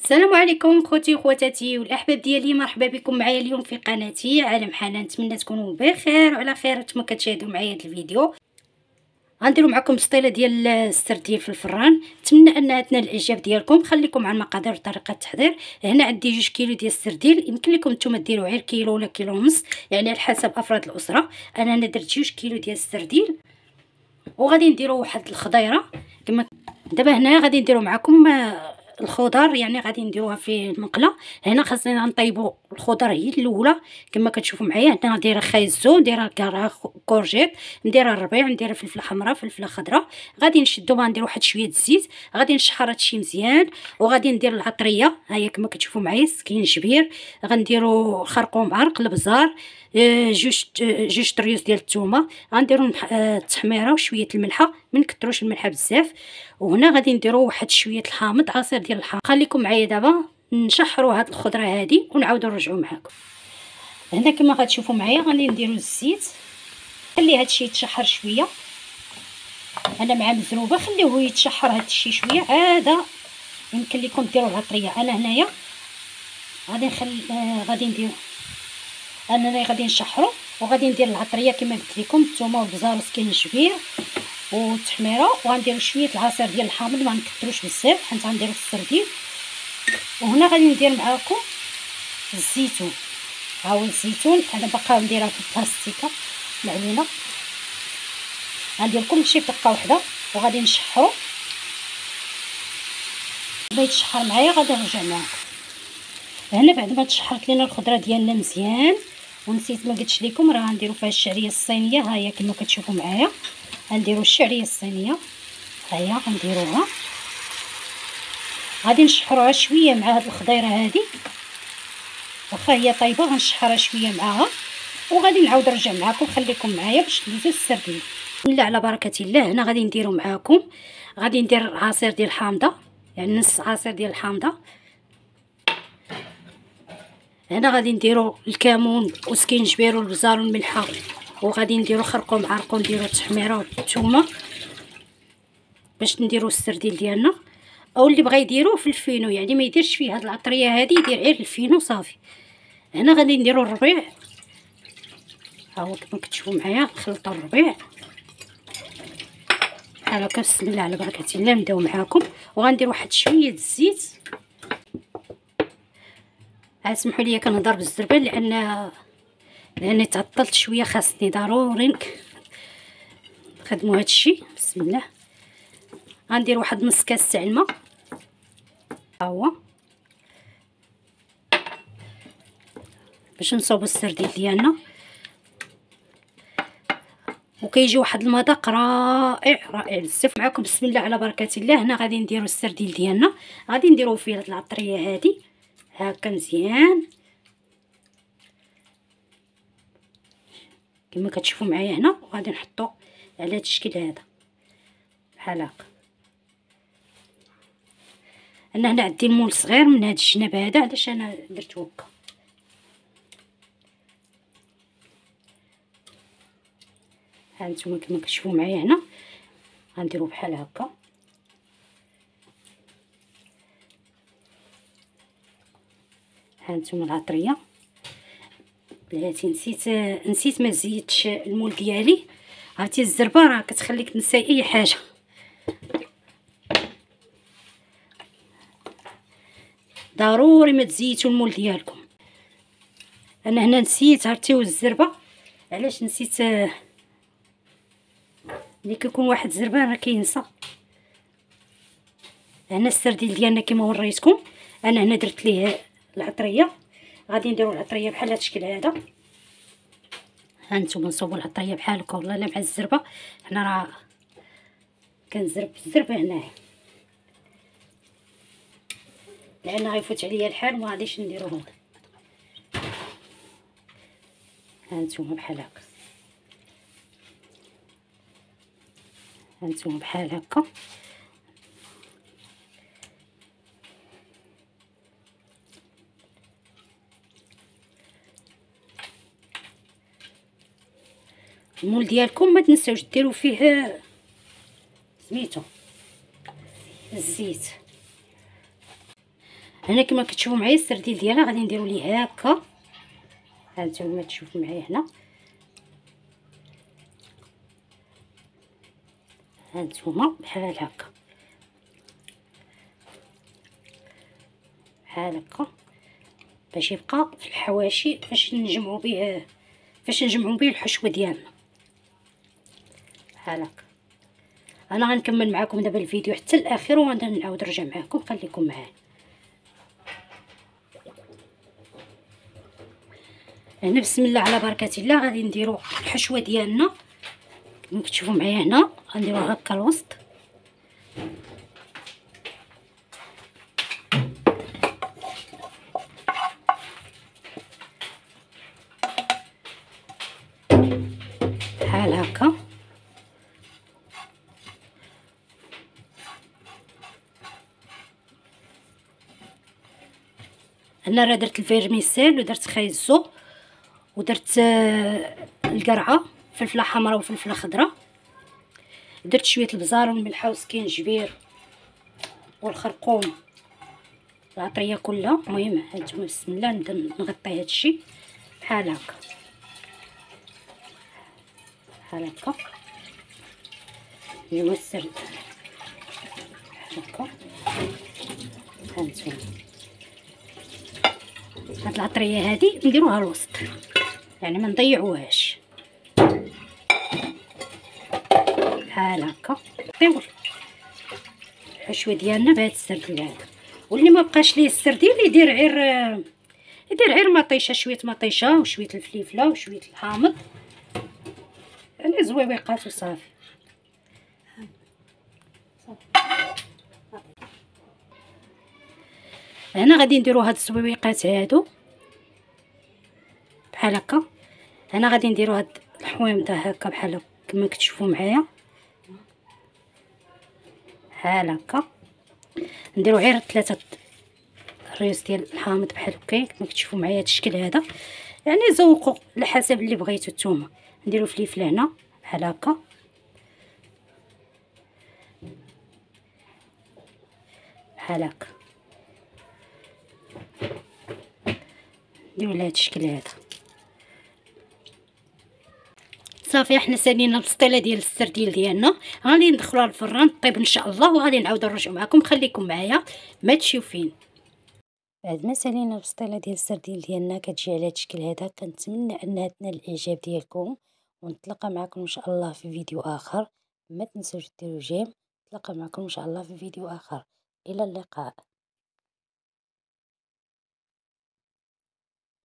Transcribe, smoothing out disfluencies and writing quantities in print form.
السلام عليكم خوتي وخواتاتي والاحباب ديالي، مرحبا بكم معايا اليوم في قناتي عالم حنان. نتمنى تكونوا بخير وعلى خير نتوما كتشاهدوا معايا هذا الفيديو. غنديروا معكم سطيله ديال السردين في الفران، نتمنى انها تنال الاعجاب ديالكم. خليكم مع المقادير وطريقه التحضير. هنا عندي 2 كيلو ديال السردين، يمكن لكم نتوما ديروا غير كيلو ولا كيلو ونص، يعني على حسب افراد الاسره. انا درت 2 كيلو ديال السردين، وغادي نديروا واحد الخضيره كما دابا. هنا غادي نديروا معكم الخضر، يعني غادي نديروها في المقله. هنا خاصنا نطيبوا الخضر هي الاولى كما كتشوفوا معايا. هنا ندير خيزو، ندير كورجيت، ندير الربيع، ندير فلفله حمراء، فلفله خضراء. غادي نشدو، غندير واحد شويه الزيت، غادي نشحر هادشي مزيان، وغادي ندير العطريه ها هي كما كتشوفوا معايا، السكينجبير، غنديروا خرقوم عرق، البزار، جوج طريوس ديال الثومه. غنديروا التحميره وشويه الملحه، ما نكثروش الملحه بزاف. وهنا غادي نديروا واحد شويه الحامض، عصير ديال الحامض. خليكم معايا دابا نشحروا هاد الخضره هادي ونعاودوا نرجعوا معاكم. هنا كما غتشوفوا معايا غادي نديروا الزيت، خلي هادشي يتشحر شويه. انا مع مزروبه خليوه يتشحر هادشي شويه، عاده يمكن لكم ديروا العطريه. انا هنايا غادي غادي ندير، انا غادي نشحروا وغادي ندير العطريه كما قلت لكم، الثومه والبزار والسكينجبير والتحميره. وغنديروا شويه العصير ديال الحامض، ما نكثروش بزاف حيت غنديروا في السردين. وهنا غادي ندير معاكم الزيتون، ها هو الزيتون. انا باقا نديرها في البلاستيكه معلينه. غندير كلشي في دقه واحده وغادي نشحروا. بغيت تشحر معايا غادي نرجع معاكم. هنا بعد ما تشحرت لينا الخضره ديالنا مزيان، ونسيت ما قلتش لكم راه غنديروا فيها الشعريه الصينيه. ها هي كما كتشوفوا معايا، غنديروا الشعريه الصينيه، ها هي غنديروها. غادي نشحروها شويه مع هاد الخضيره هادي، واخا هي طايبه غنشحرها شويه معاها وغادي نعاود نرجع معكم. خليكم معايا باش تدوزوا السردين. بسم الله على بركه الله. هنا غادي نديروا معاكم، غادي ندير عصير ديال الحامضه، يعني نص عصير ديال الحامضه. هنا غادي نديروا الكمون والسكينجبير والبزار والملحه، وغادي نديروا خرقوم عرق، ونديروا التحميره والثومه باش نديروا السردين ديالنا. او اللي بغى يديروه في الفينو، يعني ما يديرش فيه هاد العطريه هادي، يدير غير الفينو صافي. هنا غادي نديروا الربيع، ها هو كما كتشوفوا معايا. نخلطوا الربيع بحال هكا. بسم الله على بركه الله. نبداو معاكم وغندير واحد شويه الزيت. اسمحوا لي كنهضر بالزربان لاني تعطلت شويه، خاصني ضروري نخدموا هادشي. بسم الله. غندير واحد نص كاس تاع الماء، ها هو باش نصوبوا السردين ديالنا. وكيجي واحد المذاق رائع رائع بزاف معكم. بسم الله على بركه الله. هنا غادي نديروا السردين ديالنا، غادي نديروا فيه هاد العطريه هادي هكا مزيان كما كتشوفوا معايا هنا. وغادي نحطو على هاد الشكل هذا بحال هكا. انا هنا عندي المول صغير من هاد الجناب هذا، علاش انا درت هكا. ها نتوما كما كتشوفوا معايا هنا غنديروا بحال هكا. ها نتوما العطريه. بلاتي نسيت ما زيدتش المول ديالي. عرفتي الزربه راه كتخليك تنساي اي حاجه. ضروري ما تزيتوا المول ديالكم. انا هنا نسيت، عرفتي، والزربه علاش نسيت؟ ملي كيكون واحد زربان راه كينسى. هنا السردين ديالنا كما وريتكم. انا هنا درت ليه العطريه، غادي نديروا العطريه بحال هذا الشكل هذا. ها نتوما نصوبوا العطريه بحال هكا، والله الا مع الزربه. حنا راه كنزرب الزربه هنايا لان غيفوت عليا الحال وما غاديش نديروه. ها نتوما بحال هكا، ها نتوما بحال هكا. المول ديالكم ما تنساوش ديروا فيه سميتو الزيت. هنا كما كتشوفوا معايا السرديل ديالها غادي نديرو ليه هكا، هانتوما تشوفوا معايا هنا، هانتوما بحال هكا بحال هكا، باش يبقى في الحواشي فاش نجمعوا به الحشوه ديالنا بحال هكا. انا غنكمل معكم دابا الفيديو حتى الاخير وغادي نعاود نرجع معكم، خليكم معايا. هنا بسم الله على بركه الله غادي نديروا الحشوه ديالنا كما كتشوفوا معايا هنا، غنديروها هكا الوسط، بحال هكا. انا راه درت الفيرميسيل ودرت خيزو ودرت القرعه، فلفله حمراء وفلفله خضراء، درت شويه البزار والملحه والسكينجبير والخرقوم، العطريه كلها. المهم هانتوما بسم الله نبدا نغطي هادشي بحال هكا بحال هكا، نوسر هكا. هانتوما هاد العطريه هادي نديروها الوسط، يعني ما نضيعوهاش بحال هكا. نطيو الحشوه ديالنا بهاد السرديل هذا، واللي ما بقاش ليه السرديل يدير غير مطيشه، شويه مطيشه وشويه الفليفله وشويه الحامض، يعني زويويقات وصافي. هنا غادي نديرو هاد الزويويقات هادو بحال هكا. هنا غادي نديرو هاد الحويمضه هكا بحال كما كتشوفوا معايا بحال هكا. نديرو غير 3 الريوس ديال الحامض بحال هكا كما كتشوفوا معايا. هاد الشكل هذا يعني زوقوا على حسب اللي بغيتو نتوما. نديرو فليفل هنا بحال هكا بحال هكا، نديرو لهاد الشكل هذا صافي. احنا سالينا البسطيله ديال السرديل ديالنا، غادي ندخلوها للفران طيب ان شاء الله، وغادي نعاود نرجع معكم. خليكم معايا ما تشيو فين. بعد ما سالينا البسطيله ديال السرديل ديالنا كتجي على هاد الشكل هذا، كنتمنى انها تنال الاعجاب ديالكم، ونتلاقى معكم ان شاء الله في فيديو اخر. ما تنسوش ديروا جيم. نتلاقى معكم ان شاء الله في فيديو اخر. الى اللقاء.